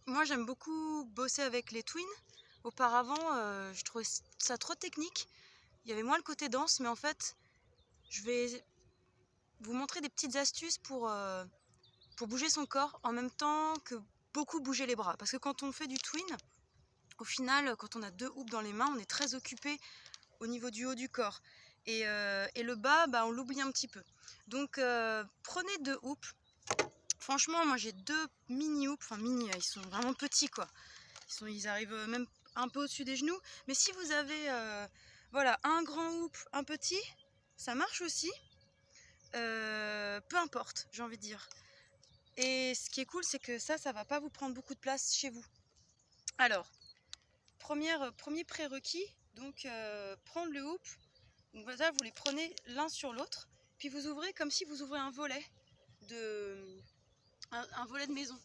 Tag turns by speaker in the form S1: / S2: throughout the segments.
S1: moi j'aime beaucoup bosser avec les twins. Auparavant, je trouvais ça trop technique. Il y avait moins le côté danse, mais en fait, je vais vous montrer des petites astuces pour bouger son corps en même temps que beaucoup bouger les bras. Parce que quand on fait du twin, au final, quand on a 2 hoops dans les mains, on est très occupé au niveau du haut du corps. Et le bas, bah, on l'oublie un petit peu. Donc prenez 2 hoops. Franchement, moi j'ai 2 mini hoops, enfin mini, ils sont vraiment petits quoi. Ils arrivent même un peu au-dessus des genoux. Mais si vous avez voilà, un grand hoop, un petit, ça marche aussi. Peu importe, j'ai envie de dire. Et ce qui est cool, c'est que ça va pas vous prendre beaucoup de place chez vous. Alors, premier prérequis, donc prendre le hoop. Donc voilà, vous les prenez l'un sur l'autre, puis vous ouvrez comme si vous ouvrez un volet un volet de maison.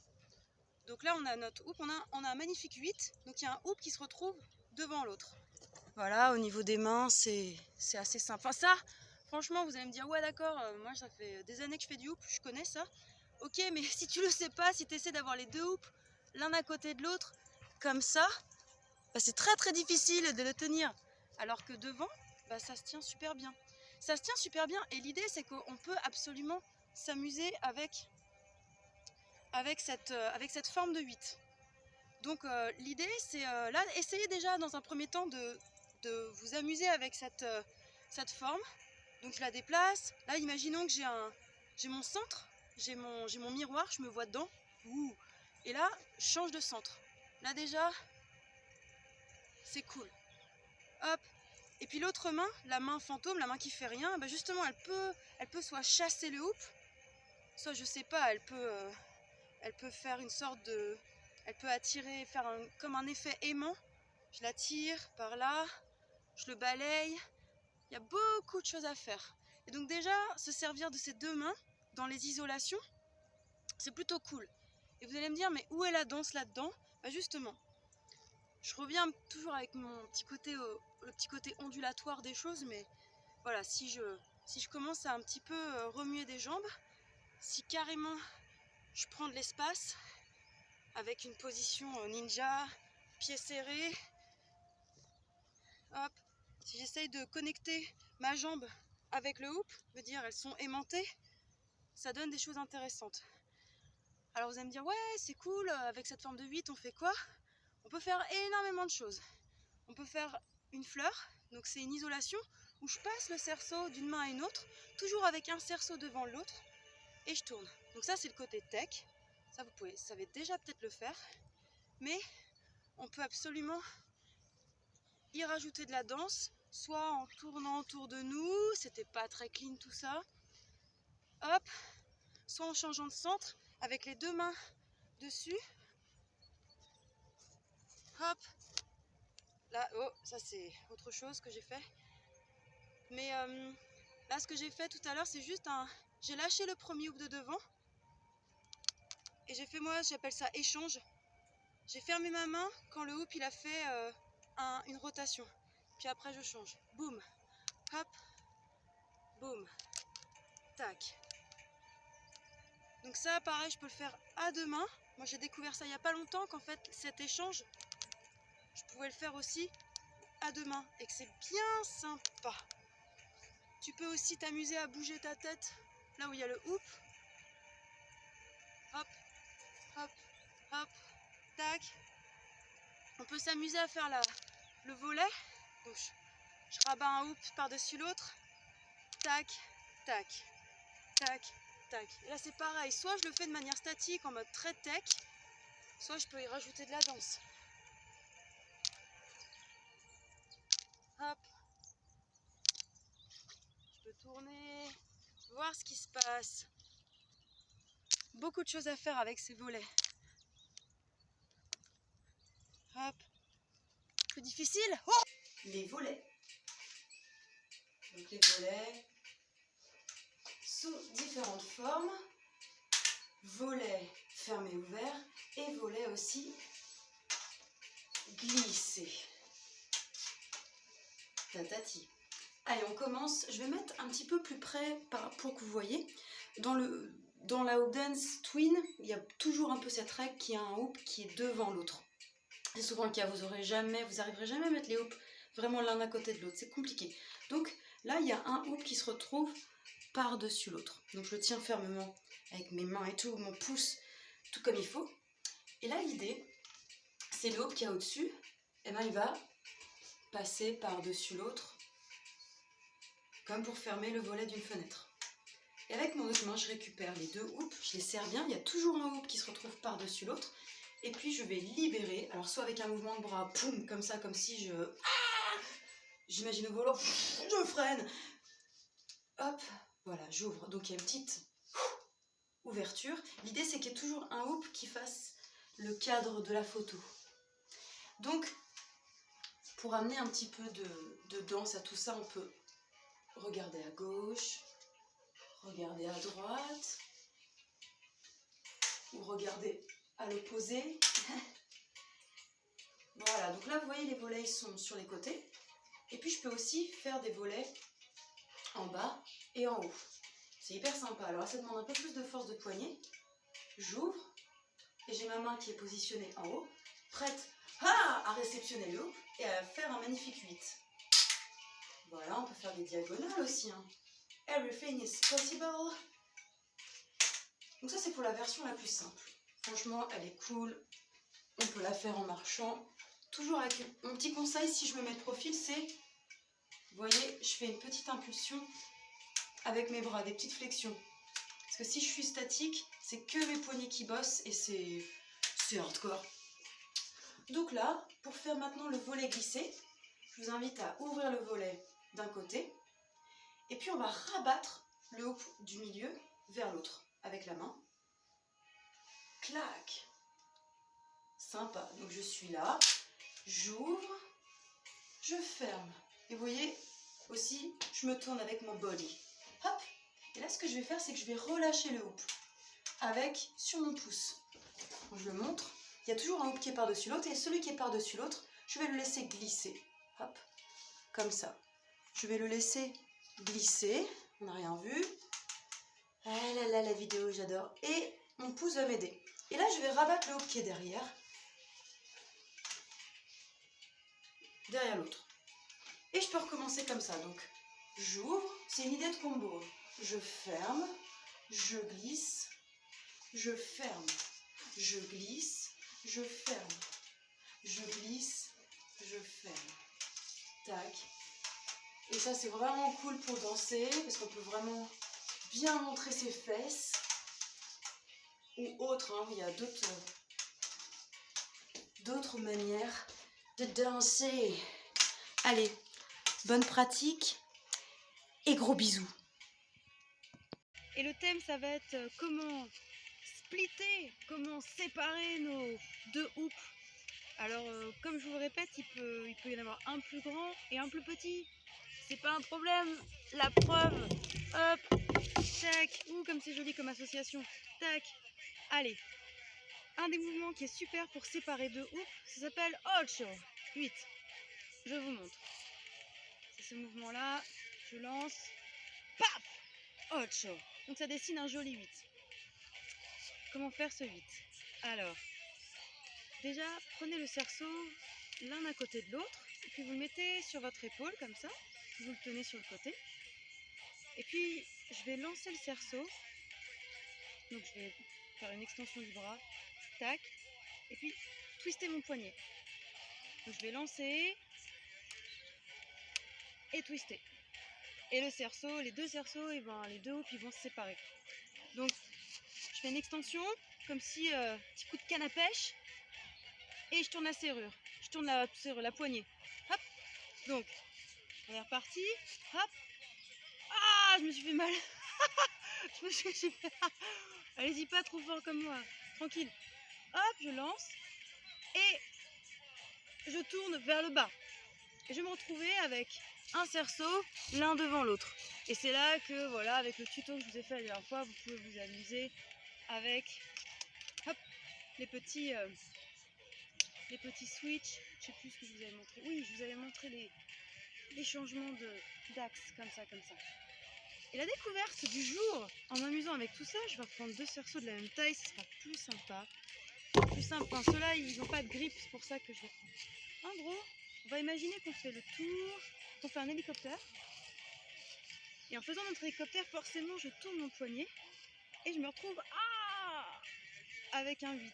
S1: Donc là, on a notre hoop, on a un magnifique 8, donc il y a un hoop qui se retrouve devant l'autre. Voilà, au niveau des mains, c'est assez simple. Enfin ça, franchement, vous allez me dire, ouais d'accord, moi ça fait des années que je fais du hoop, je connais ça. Ok, mais si tu le sais pas, si tu essaies d'avoir les 2 hoops l'un à côté de l'autre, comme ça, bah, c'est très très difficile de le tenir. Alors que devant, bah, ça se tient super bien. Ça se tient super bien et l'idée c'est qu'on peut absolument s'amuser avec cette forme de 8. Donc l'idée c'est là, essayez déjà dans un premier temps de vous amuser avec cette forme. Donc je la déplace. Là imaginons que j'ai mon centre, j'ai mon miroir, je me vois dedans. Ouh. Et là, je change de centre. Là déjà, c'est cool. Hop. Et puis l'autre main, la main fantôme, la main qui fait rien, bah justement elle peut soit chasser le hoop, soit je sais pas, elle peut faire une sorte de... Elle peut attirer, faire comme un effet aimant. Je la tire par là, je le balaye. Il y a beaucoup de choses à faire. Et donc déjà, se servir de ces 2 mains dans les isolations, c'est plutôt cool. Et vous allez me dire, mais où est la danse là-dedans? Bah justement, je reviens toujours avec mon petit côté, le petit côté ondulatoire des choses, mais voilà, si je commence à un petit peu remuer des jambes, si carrément je prends de l'espace, avec une position ninja, pieds serrés, hop, si j'essaye de connecter ma jambe avec le hoop, me dire elles sont aimantées, ça donne des choses intéressantes. Alors vous allez me dire, ouais c'est cool, avec cette forme de 8 on fait quoi? On peut faire énormément de choses. On peut faire une fleur, donc c'est une isolation où je passe le cerceau d'une main à une autre, toujours avec un cerceau devant l'autre, et je tourne. Donc ça c'est le côté tech, ça vous savez déjà peut-être le faire, mais on peut absolument y rajouter de la danse, soit en tournant autour de nous, c'était pas très clean tout ça, hop, soit en changeant de centre avec les 2 mains dessus, hop, là, oh, ça c'est autre chose que j'ai fait, mais là ce que j'ai fait tout à l'heure c'est juste j'ai lâché le premier hoop de devant, et j'ai fait, moi j'appelle ça échange, j'ai fermé ma main quand le hoop il a fait une rotation, puis après je change, boum, hop, boum, tac. Donc ça pareil, je peux le faire à 2 mains. Moi j'ai découvert ça il n'y a pas longtemps, qu'en fait cet échange, je pouvais le faire aussi à 2 mains et que c'est bien sympa. Tu peux aussi t'amuser à bouger ta tête là où il y a le hoop. Hop, hop, hop, tac. On peut s'amuser à faire le volet. Donc je rabats un hoop par-dessus l'autre. Tac, tac, tac, tac. Et là c'est pareil, soit je le fais de manière statique en mode très tech, soit je peux y rajouter de la danse. Hop, je peux tourner, voir ce qui se passe. Beaucoup de choses à faire avec ces volets. Hop, plus difficile. Oh, les volets. Donc les volets sous différentes formes. Volets fermés ouverts et volets aussi glissés. Tatati. Allez, on commence. Je vais mettre un petit peu plus près pour que vous voyez. dans la hoop dance twin, il y a toujours un peu cette règle qui a un hoop qui est devant l'autre. C'est souvent le cas, vous arriverez jamais à mettre les hoops vraiment l'un à côté de l'autre, c'est compliqué. Donc là, il y a un hoop qui se retrouve par-dessus l'autre. Donc je le tiens fermement avec mes mains et tout, mon pouce, tout comme il faut. Et là, l'idée, c'est le hoop qui est au-dessus, et ben il va passer par-dessus l'autre, comme pour fermer le volet d'une fenêtre. Et avec mon autre main, je récupère les deux hoops, je les serre bien, il y a toujours un hoop qui se retrouve par-dessus l'autre, et puis je vais libérer, alors soit avec un mouvement de bras, poum, comme ça, comme si j'imagine au volant, je freine, hop, voilà, j'ouvre. Donc il y a une petite ouverture. L'idée, c'est qu'il y ait toujours un hoop qui fasse le cadre de la photo. Donc, pour amener un petit peu de danse à tout ça, on peut regarder à gauche, regarder à droite, ou regarder à l'opposé. Voilà, donc là, vous voyez, les volets sont sur les côtés. Et puis, je peux aussi faire des volets en bas et en haut. C'est hyper sympa. Alors là, ça demande un peu plus de force de poignet. J'ouvre et j'ai ma main qui est positionnée en haut, prête à réceptionner le hoop et à faire un magnifique 8. Voilà, on peut faire des diagonales aussi. Hein. Everything is possible. Donc ça, c'est pour la version la plus simple. Franchement, elle est cool. On peut la faire en marchant. Toujours avec mon petit conseil, si je me mets de profil, c'est, vous voyez, je fais une petite impulsion avec mes bras, des petites flexions. Parce que si je suis statique, c'est que mes poignets qui bossent et c'est hardcore. Donc là, pour faire maintenant le volet glissé, je vous invite à ouvrir le volet d'un côté. Et puis on va rabattre le hoop du milieu vers l'autre avec la main. Clac! Sympa. Donc je suis là, j'ouvre, je ferme. Et vous voyez, aussi, je me tourne avec mon body. Hop! Et là, ce que je vais faire, c'est que je vais relâcher le hoop avec sur mon pouce. Donc, je le montre. Il y a toujours un hoop qui est par-dessus l'autre. Et celui qui est par-dessus l'autre, je vais le laisser glisser. Hop! Comme ça. Je vais le laisser glisser. On n'a rien vu. Ah là là, la vidéo, j'adore. Et mon pouce va m'aider. Et là, je vais rabattre le hoop qui est derrière l'autre. Et je peux recommencer comme ça. Donc, j'ouvre. C'est une idée de combo. Je ferme. Je glisse. Je ferme. Je glisse. Je ferme. Je glisse. Je ferme. Tac. Et ça, c'est vraiment cool pour danser. Parce qu'on peut vraiment bien montrer ses fesses. Ou autre. Hein, il y a d'autres manières de danser. Allez, bonne pratique et gros bisous. Et le thème, ça va être comment splitter, comment séparer nos deux hoops. Alors, comme je vous le répète, il peut y en avoir un plus grand et un plus petit. C'est pas un problème. La preuve, hop, tac, ouh, comme c'est joli comme association, tac. Allez, un des mouvements qui est super pour séparer deux hoops, ça s'appelle 8. 8. Je vous montre. C'est ce mouvement-là, je lance, paf, 8. Donc ça dessine un joli 8. Comment faire ce 8? Alors, déjà, prenez le cerceau l'un à côté de l'autre, et puis vous le mettez sur votre épaule, comme ça, vous le tenez sur le côté. Et puis, je vais lancer le cerceau, donc je vais faire une extension du bras, tac, et puis twister mon poignet. Donc je vais lancer et twister. Et le cerceau, les deux cerceaux, et ben, les deux hoops, ils vont se séparer. Donc, je fais une extension, comme si, petit coup de canne à pêche, et je tourne la serrure. Je tourne la serrure, la poignée. Hop. Donc, on est reparti. Hop. Ah, je me suis fait mal. Je me suis fait... Allez-y pas trop fort comme moi. Tranquille. Hop, je lance. Et je tourne vers le bas. Et je vais me retrouver avec un cerceau l'un devant l'autre. Et c'est là que, voilà, avec le tuto que je vous ai fait la dernière fois, vous pouvez vous amuser avec hop, les petits switches. Je sais plus ce que je vous avais montré. Oui, je vous avais montré les changements d'axe, comme ça. Et la découverte du jour, en m'amusant avec tout ça, je vais reprendre 2 cerceaux de la même taille, ce sera plus sympa. Plus simple, enfin, ceux-là ils n'ont pas de grippe, c'est pour ça que je les prends. En gros, on va imaginer qu'on fait le tour, qu'on fait un hélicoptère. Et en faisant notre hélicoptère, forcément je tourne mon poignet et je me retrouve avec un 8.